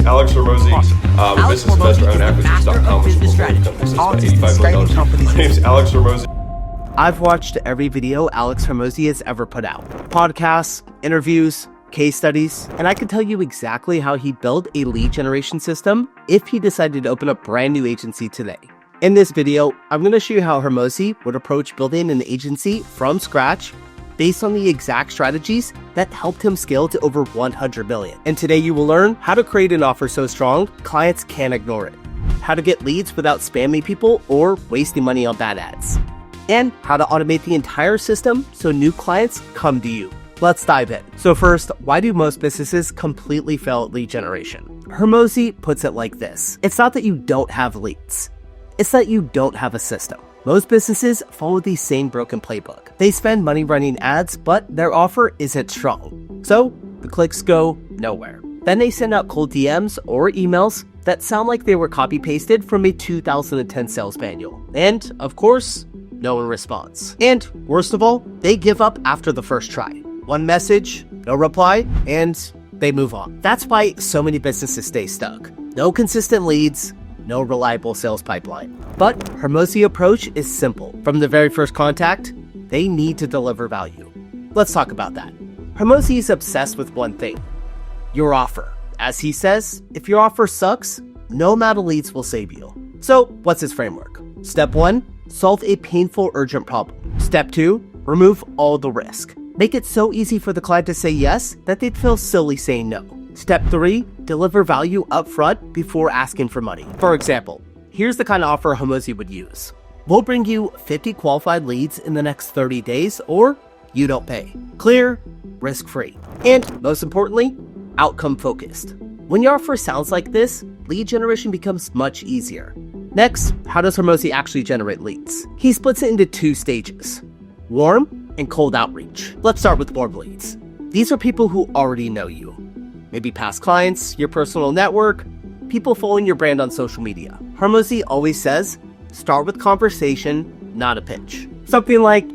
Alex Hormozi, with business investor on acquisitions.com, which will grow companies by $85 million. My name is Alex Hormozi. I've watched every video Alex Hormozi has ever put out. Podcasts, interviews, case studies, and I can tell you exactly how he built a lead generation system if he decided to open a brand new agency today. In this video, I'm going to show you how Hormozi would approach building an agency from scratch based on the exact strategies that helped him scale to over 100 million. And today you will learn how to create an offer so strong, clients can't ignore it, how to get leads without spamming people or wasting money on bad ads, and how to automate the entire system so new clients come to you. Let's dive in. So first, why do most businesses completely fail at lead generation? Hormozi puts it like this. It's not that you don't have leads. It's that you don't have a system. Most businesses follow the same broken playbook. They spend money running ads, but their offer isn't strong. So the clicks go nowhere. Then they send out cold DMs or emails that sound like they were copy-pasted from a 2010 sales manual. And of course, no one responds. And worst of all, they give up after the first try. One message, no reply, and they move on. That's why so many businesses stay stuck. No consistent leads, no reliable sales pipeline. But Hormozi's approach is simple. From the very first contact, they need to deliver value. Let's talk about that. Hormozi is obsessed with one thing, your offer. As he says, if your offer sucks, no amount of leads will save you. So what's his framework? Step 1, solve a painful, urgent problem. Step 2, remove all the risk. Make it so easy for the client to say yes that they'd feel silly saying no. Step 3, deliver value upfront before asking for money. For example, here's the kind of offer Hormozi would use. We'll bring you 50 qualified leads in the next 30 days, or you don't pay. Clear, risk-free, and most importantly, outcome-focused. When your offer sounds like this, lead generation becomes much easier. Next, how does Hormozi actually generate leads? He splits it into 2 stages, warm and cold outreach. Let's start with warm leads. These are people who already know you. Maybe past clients, your personal network, people following your brand on social media. Hormozi always says, start with conversation, not a pitch. Something like,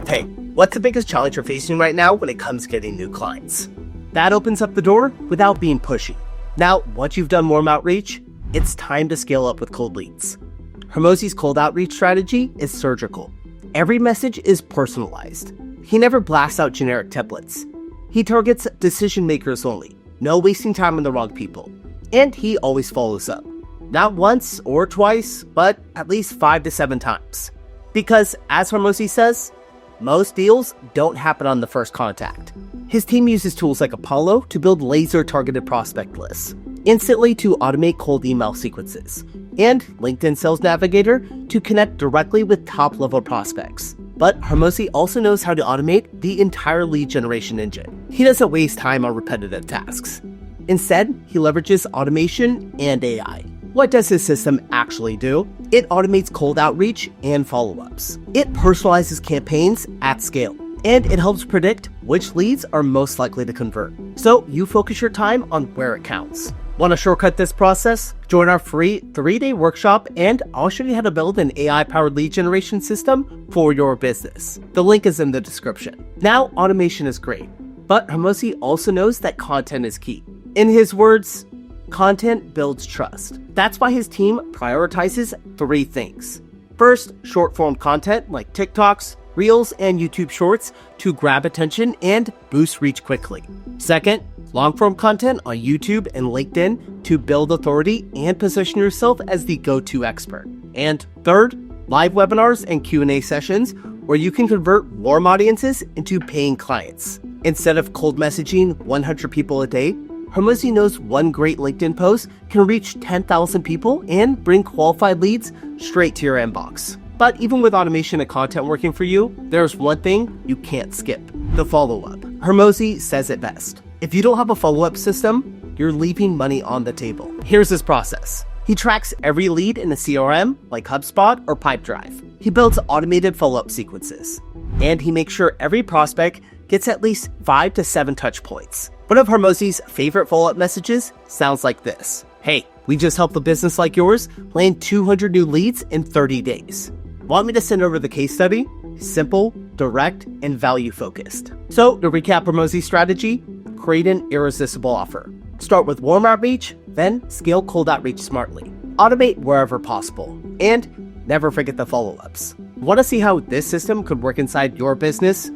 hey, what's the biggest challenge you're facing right now when it comes to getting new clients? That opens up the door without being pushy. Now, once you've done warm outreach, it's time to scale up with cold leads. Hormozi's cold outreach strategy is surgical. Every message is personalized. He never blasts out generic templates. He targets decision makers only. No wasting time on the wrong people. And he always follows up. Not once or twice, but at least 5 to 7 times. Because, as Hormozi says, most deals don't happen on the first contact. His team uses tools like Apollo to build laser-targeted prospect lists, instantly to automate cold email sequences, and LinkedIn Sales Navigator to connect directly with top-level prospects. But Hormozi also knows how to automate the entire lead generation engine. He doesn't waste time on repetitive tasks. Instead, he leverages automation and AI. What does his system actually do? It automates cold outreach and follow-ups. It personalizes campaigns at scale, and it helps predict which leads are most likely to convert. So you focus your time on where it counts. Want to shortcut this process? Join our free 3-day workshop and I'll show you how to build an AI-powered lead generation system for your business. The link is in the description. Now, automation is great, but Hormozi also knows that content is key. In his words, content builds trust. That's why his team prioritizes 3 things. First, short-form content like TikToks, Reels, and YouTube Shorts to grab attention and boost reach quickly. Second, long-form content on YouTube and LinkedIn to build authority and position yourself as the go-to expert. And third, live webinars and Q&A sessions where you can convert warm audiences into paying clients. Instead of cold messaging 100 people a day, Hormozi knows one great LinkedIn post can reach 10,000 people and bring qualified leads straight to your inbox. But even with automation and content working for you, there's one thing you can't skip: the follow-up. Hormozi says it best. If you don't have a follow-up system, you're leaving money on the table. Here's his process. He tracks every lead in a CRM like HubSpot or Pipedrive. He builds automated follow-up sequences. And he makes sure every prospect gets at least 5 to 7 touch points. One of Hormozi's favorite follow-up messages sounds like this. Hey, we just helped a business like yours land 200 new leads in 30 days. Want me to send over the case study? Simple, direct, and value-focused. So, to recap Hormozi's strategy, create an irresistible offer. Start with warm outreach, then scale cold outreach smartly. Automate wherever possible, and never forget the follow-ups. Want to see how this system could work inside your business?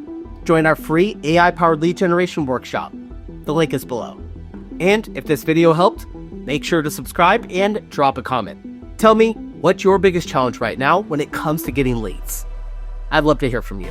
Join our free AI-powered lead generation workshop. The link is below. And if this video helped, make sure to subscribe and drop a comment. Tell me, what's your biggest challenge right now when it comes to getting leads? I'd love to hear from you.